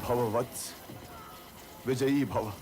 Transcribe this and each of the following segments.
भव वत्स, विजयी भव।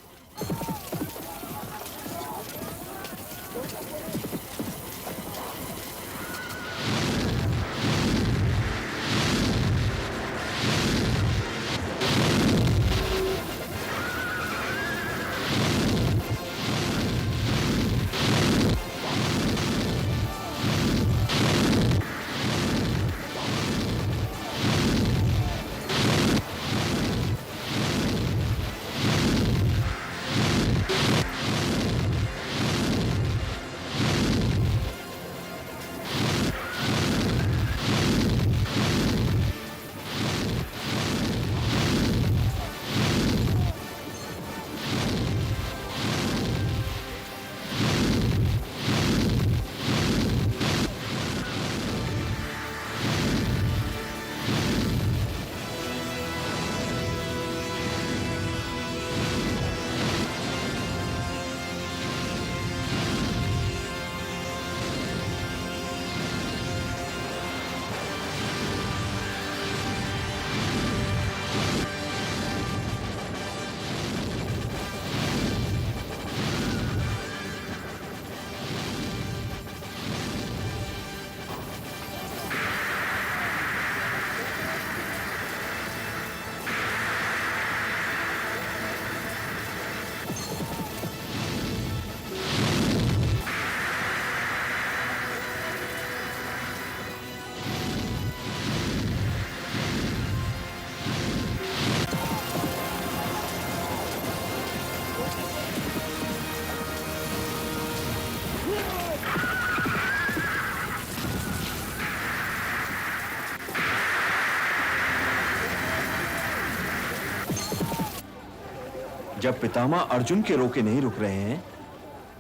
जब पितामह अर्जुन के रोके नहीं रुक रहे हैं,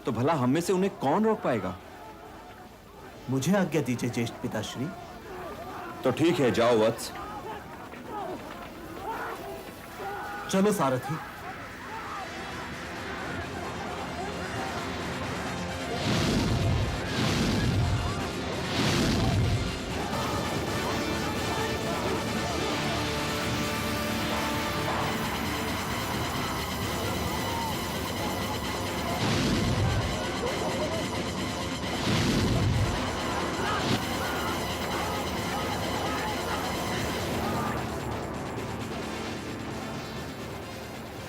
तो भला हम में से उन्हें कौन रोक पाएगा? मुझे आज्ञा दीजिए ज्येष्ठ पिताश्री। तो ठीक है, जाओ वत्स। चलो सारथी।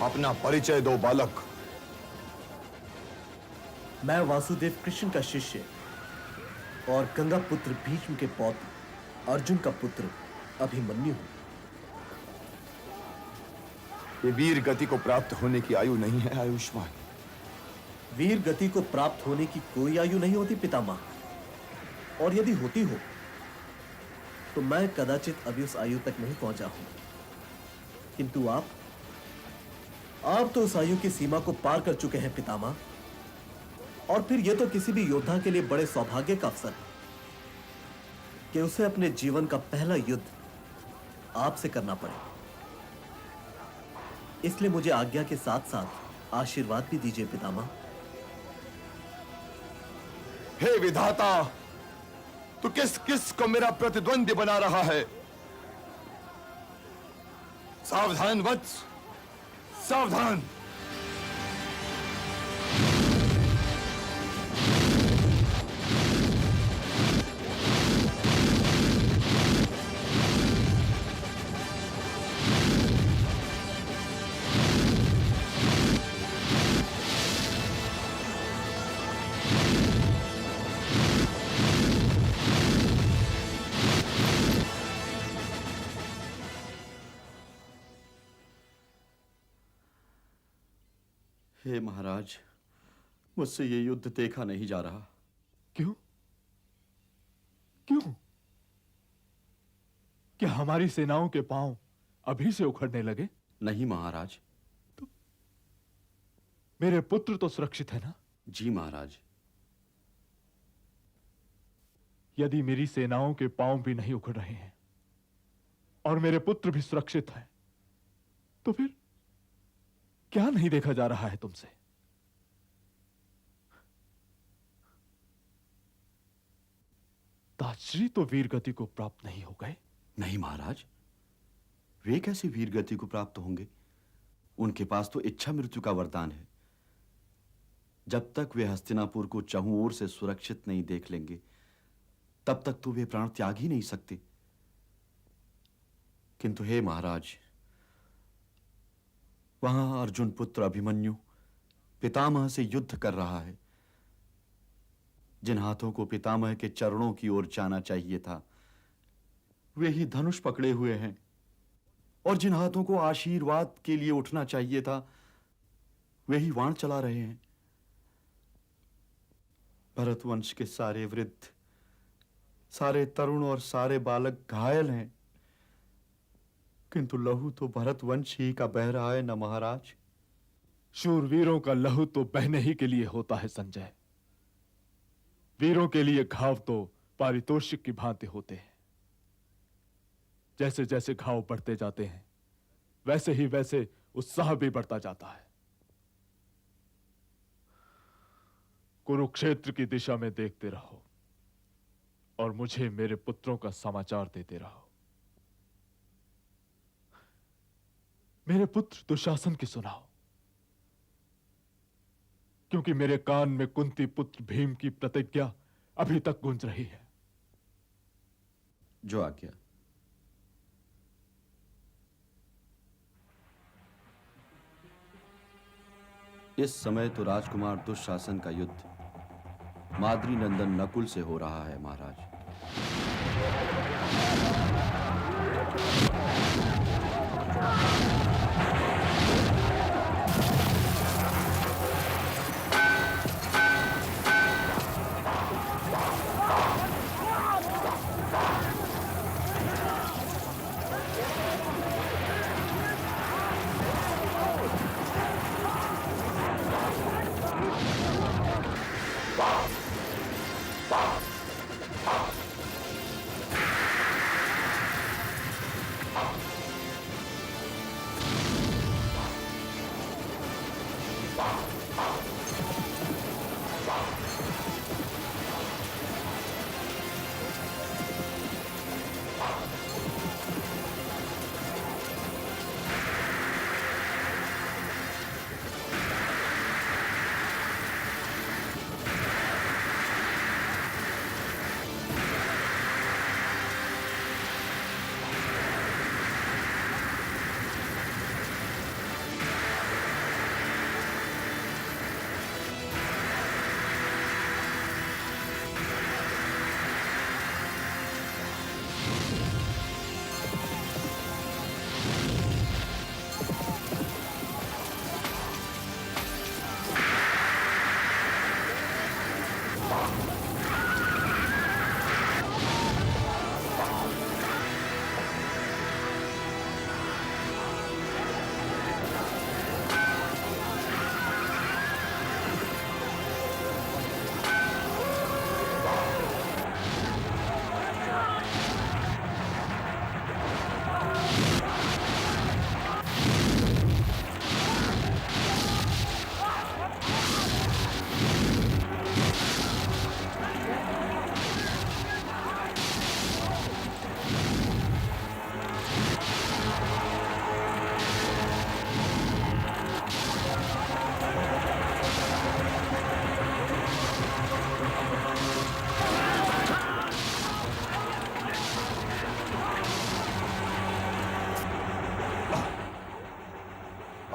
अपना परिचय दो बालक। मैं वासुदेव कृष्ण का शिष्य और गंगा पुत्र भीष्म के पौत्र अर्जुन का पुत्र अभिमन्यु हूं। ये वीर गति को प्राप्त होने की आयु नहीं है आयुष्मान। वीर गति को प्राप्त होने की कोई आयु नहीं होती पितामह, और यदि होती हो तो मैं कदाचित अभी उस आयु तक नहीं पहुंचा हूं। किंतु आप तो उस आयु की सीमा को पार कर चुके हैं पितामह, और फिर यह तो किसी भी योद्धा के लिए बड़े सौभाग्य का अवसर है कि उसे अपने जीवन का पहला युद्ध आपसे करना पड़े। इसलिए मुझे आज्ञा के साथ साथ आशीर्वाद भी दीजिए पितामह। हे विधाता, तू किस किस को मेरा प्रतिद्वंदी बना रहा है? सावधान वत्स, सावधान। हे महाराज, मुझसे ये युद्ध देखा नहीं जा रहा। क्यों? क्यों? क्या हमारी सेनाओं के पांव अभी से उखड़ने लगे? नहीं महाराज। तो मेरे पुत्र तो सुरक्षित है ना? जी महाराज। यदि मेरी सेनाओं के पांव भी नहीं उखड़ रहे हैं और मेरे पुत्र भी सुरक्षित हैं, तो फिर क्या नहीं देखा जा रहा है तुमसे? ताजश्री तो वीर गति को प्राप्त नहीं हो गए। नहीं महाराज, वे कैसे वीर गति को प्राप्त होंगे? उनके पास तो इच्छा मृत्यु का वरदान है। जब तक वे हस्तिनापुर को चहुं ओर से सुरक्षित नहीं देख लेंगे, तब तक तो वे प्राण त्याग ही नहीं सकते। किंतु हे महाराज, वहां अर्जुन पुत्र अभिमन्यु पितामह से युद्ध कर रहा है। जिन हाथों को पितामह के चरणों की ओर जाना चाहिए था, वे ही धनुष पकड़े हुए हैं, और जिन हाथों को आशीर्वाद के लिए उठना चाहिए था, वे ही वाण चला रहे हैं। भरतवंश के सारे वृद्ध, सारे तरुण और सारे बालक घायल हैं, किंतु लहू तो भरतवंश ही का बह रहा है न महाराज। शूरवीरों का लहू तो बहने ही के लिए होता है संजय। वीरों के लिए घाव तो पारितोषिक की भांति होते हैं। जैसे जैसे घाव बढ़ते जाते हैं, वैसे ही वैसे उत्साह भी बढ़ता जाता है। कुरुक्षेत्र की दिशा में देखते रहो और मुझे मेरे पुत्रों का समाचार देते रहो। मेरे पुत्र दुशासन की सुनाओ, क्योंकि मेरे कान में कुंती पुत्र भीम की प्रतिज्ञा अभी तक गूंज रही है। जो आज्ञा। इस समय तो राजकुमार दुशासन का युद्ध माद्री नंदन नकुल से हो रहा है महाराज।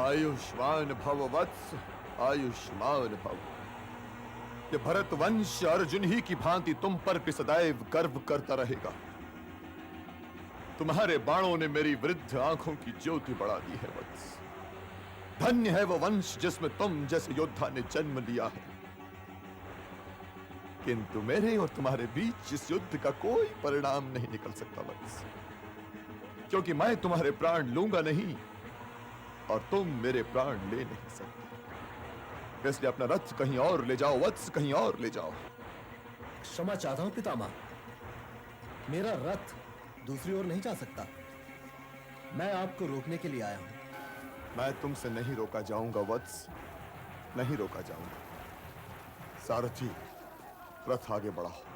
आयुष्मान भव वत्स, आयुष्मान भव। ये भरत वंश अर्जुन ही की भांति तुम पर भी सदैव गर्व करता रहेगा। तुम्हारे बाणों ने मेरी वृद्ध आंखों की ज्योति बढ़ा दी है वत्स। धन्य है वो वंश जिसमें तुम जैसे योद्धा ने जन्म लिया है। किंतु मेरे और तुम्हारे बीच इस युद्ध का कोई परिणाम नहीं निकल सकता वत्स, क्योंकि मैं तुम्हारे प्राण लूंगा नहीं और तुम मेरे प्राण ले नहीं सकते। इसलिए अपना रथ कहीं और ले जाओ वत्स, कहीं और ले जाओ। क्षमा चाहता हूं पितामह, मेरा रथ दूसरी ओर नहीं जा सकता। मैं आपको रोकने के लिए आया हूं। मैं तुमसे नहीं रोका जाऊंगा वत्स, नहीं रोका जाऊंगा। सारथी, रथ आगे बढ़ाओ।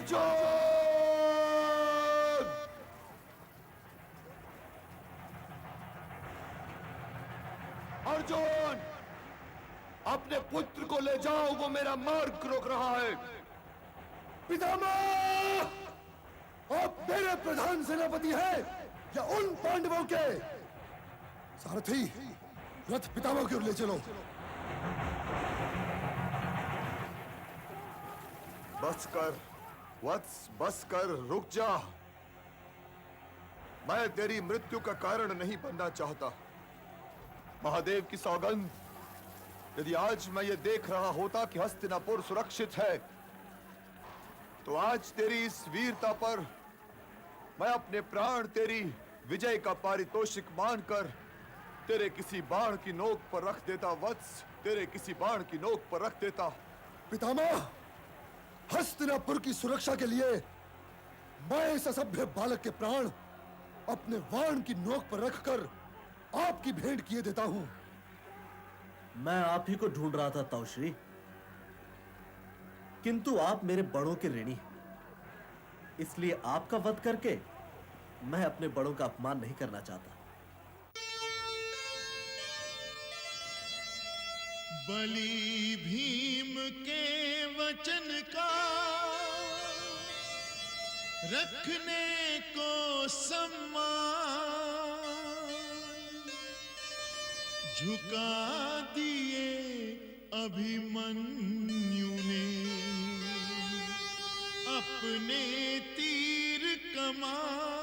अर्जुन! अर्जुन! अपने पुत्र को ले जाओ, वो मेरा मार्ग रोक रहा है। पितामह, आप मेरे प्रधान सेनापति हैं या उन पांडवों के? सारथी, रथ पितामह की ओर ले चलो। बस कर वत्स, बस कर, रुक जा। मैं तेरी मृत्यु का कारण नहीं बनना चाहता। महादेव की सौगंध, यदि आज मैं ये देख रहा होता कि हस्तिनापुर सुरक्षित है, तो आज तेरी इस वीरता पर मैं अपने प्राण तेरी विजय का पारितोषिक मानकर तेरे किसी बाण की नोक पर रख देता। वत्स, तेरे किसी बाण की नोक पर रख देता। पितामह, हस्तिनापुर की सुरक्षा के लिए मैं इस असभ्य बालक के प्राण अपने वाण की नोक पर रखकर आपकी भेंट किए देता हूं। मैं आप ही को ढूंढ रहा था ताऊश्री, किंतु आप मेरे बड़ों के ऋणी हैं। इसलिए आपका वध करके मैं अपने बड़ों का अपमान नहीं करना चाहता। बलि भीम के वचन का रखने को सम्मान झुका दिए अभिमन्यु ने अपने तीर कमान।